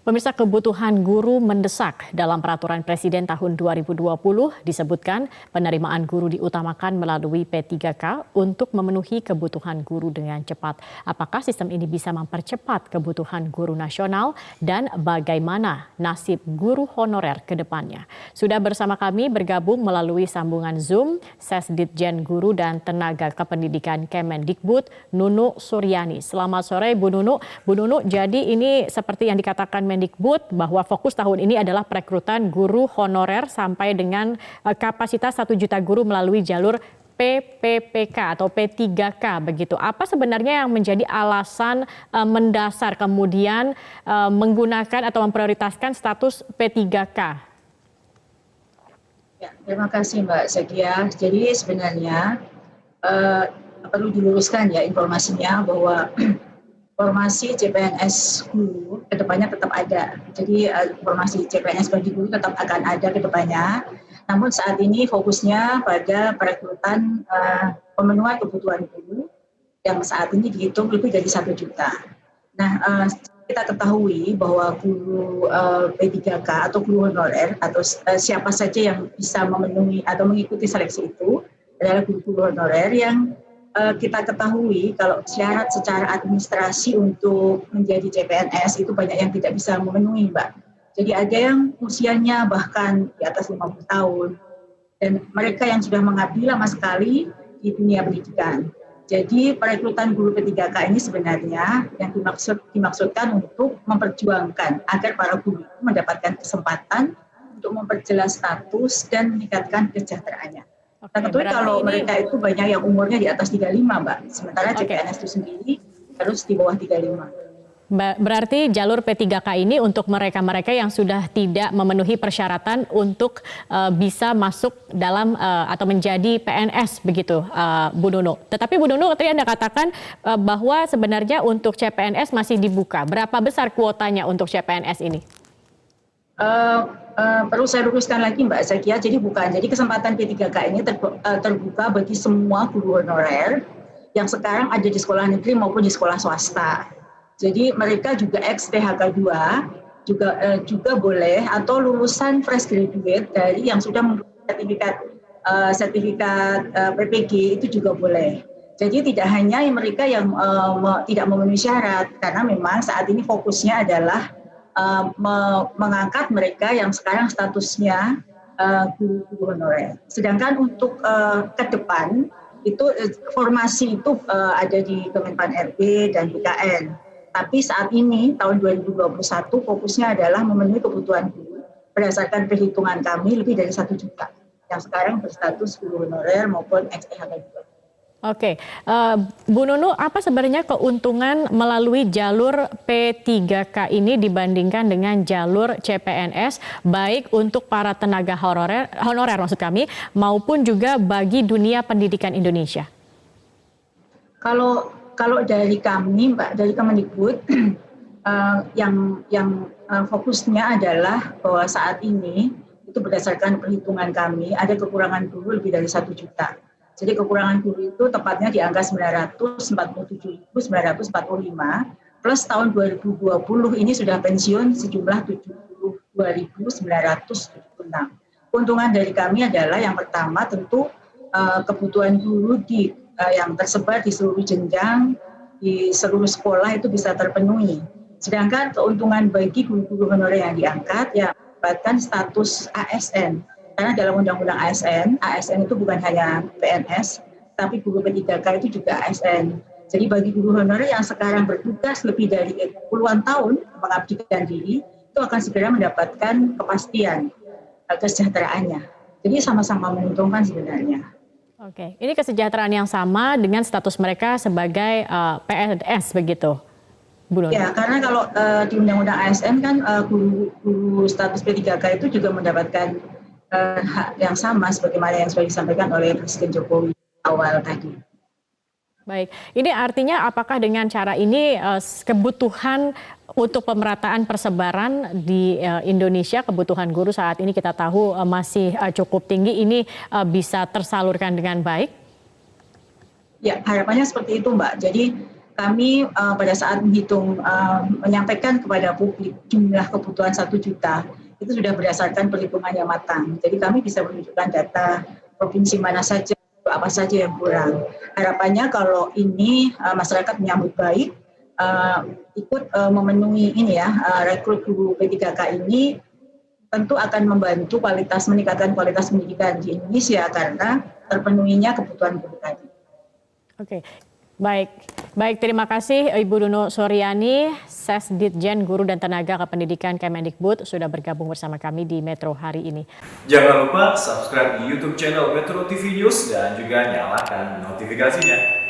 Pemirsa, kebutuhan guru mendesak. Dalam peraturan Presiden tahun 2020 disebutkan penerimaan guru diutamakan melalui P3K untuk memenuhi kebutuhan guru dengan cepat. Apakah sistem ini bisa mempercepat kebutuhan guru nasional dan bagaimana nasib guru honorer ke depannya? Sudah bersama kami bergabung melalui sambungan Zoom Sesditjen Guru dan Tenaga Kependidikan Kemendikbud, Nunu Suryani. Selamat sore Bu Nunu. Bu Nunu, jadi ini seperti yang dikatakan Mendikbud bahwa fokus tahun ini adalah perekrutan guru honorer sampai dengan kapasitas 1 juta guru melalui jalur PPPK atau P3K begitu. Apa sebenarnya yang menjadi alasan mendasar kemudian menggunakan atau memprioritaskan status P3K? Ya, terima kasih Mbak Zakia. Jadi sebenarnya perlu diluruskan ya informasinya bahwa formasi CPNS guru kedepannya tetap ada. Jadi formasi CPNS bagi guru tetap akan ada kedepannya. Namun saat ini fokusnya pada perekrutan pemenuhan kebutuhan guru yang saat ini dihitung lebih dari 1 juta. Nah, kita ketahui bahwa guru P3K atau guru honorer atau siapa saja yang bisa memenuhi atau mengikuti seleksi itu adalah guru-guru honorer yang kita ketahui kalau syarat secara administrasi untuk menjadi CPNS itu banyak yang tidak bisa memenuhi, Mbak. Jadi ada yang usianya bahkan di atas 50 tahun dan mereka yang sudah mengabdi lama sekali di dunia pendidikan. Jadi perekrutan guru P3K ini sebenarnya yang dimaksudkan untuk memperjuangkan agar para guru mendapatkan kesempatan untuk memperjelas status dan meningkatkan kesejahteraannya. Nah, tentunya kalau mereka itu banyak yang umurnya di atas 35, Mbak. Sementara CPNS itu sendiri harus di bawah 35. Berarti jalur P3K ini untuk mereka-mereka yang sudah tidak memenuhi persyaratan untuk bisa masuk dalam atau menjadi PNS begitu, Bu Nunu. Tetapi Bu Nunu tadi Anda katakan bahwa sebenarnya untuk CPNS masih dibuka. Berapa besar kuotanya untuk CPNS ini? Perlu saya luruskan lagi Mbak Zakia, jadi bukan. Jadi kesempatan P3K ini terbuka bagi semua guru honorer yang sekarang ada di sekolah negeri maupun di sekolah swasta. Jadi mereka juga ex-PHK 2 juga boleh atau lulusan fresh graduate dari yang sudah mempunyai sertifikat PPG itu juga boleh. Jadi tidak hanya mereka yang tidak memenuhi syarat, karena memang saat ini fokusnya adalah mengangkat mereka yang sekarang statusnya guru honorer. Sedangkan untuk ke depan itu formasi itu ada di Kemenpan RB dan BKN. Tapi saat ini tahun 2021 fokusnya adalah memenuhi kebutuhan guru berdasarkan perhitungan kami lebih dari 1 juta yang sekarang berstatus guru honorer maupun ex-PHK 2. Oke, Bu Nunu, apa sebenarnya keuntungan melalui jalur P3K ini dibandingkan dengan jalur CPNS, baik untuk para tenaga honorer maksud kami, maupun juga bagi dunia pendidikan Indonesia? Kalau dari kami, Mbak, dari Kemendikbud, yang fokusnya adalah bahwa saat ini itu berdasarkan perhitungan kami ada kekurangan guru lebih dari 1 juta. Jadi kekurangan guru itu tepatnya di angka 947.945 plus tahun 2020 ini sudah pensiun sejumlah 72.976. Keuntungan dari kami adalah yang pertama tentu kebutuhan guru yang tersebar di seluruh jenjang, di seluruh sekolah itu bisa terpenuhi. Sedangkan keuntungan bagi guru-guru honorer yang diangkat ya mendapatkan status ASN. Karena dalam Undang-Undang ASN itu bukan hanya PNS, tapi guru P3K itu juga ASN. Jadi bagi guru honorer yang sekarang bertugas lebih dari puluhan tahun mengabdikan diri, itu akan segera mendapatkan kepastian kesejahteraannya. Jadi sama-sama menguntungkan sebenarnya. Oke, ini kesejahteraan yang sama dengan status mereka sebagai PNS begitu, Bu Nunu? Ya, karena kalau di Undang-Undang ASN kan guru status P3K itu juga mendapatkan hak yang sama sebagaimana yang sudah disampaikan oleh Presiden Jokowi awal tadi. Baik, ini artinya apakah dengan cara ini kebutuhan untuk pemerataan persebaran di Indonesia, kebutuhan guru saat ini kita tahu masih cukup tinggi, ini bisa tersalurkan dengan baik? Ya, harapannya seperti itu Mbak. Jadi kami pada saat menyampaikan kepada publik jumlah kebutuhan 1 juta itu sudah berdasarkan perhitungan yang matang. Jadi kami bisa menunjukkan data provinsi mana saja, apa saja yang kurang. Harapannya kalau ini masyarakat menyambut baik, ikut memenuhi rekrut guru P3K ini tentu akan membantu meningkatkan kualitas pendidikan di Indonesia karena terpenuhinya kebutuhan guru tadi. Oke, baik terima kasih Ibu Dono Soryani, Sesditjen Guru dan Tenaga Kependidikan Kemendikbud sudah bergabung bersama kami di Metro hari ini. Jangan lupa subscribe di YouTube channel Metro TV News dan juga nyalakan notifikasinya.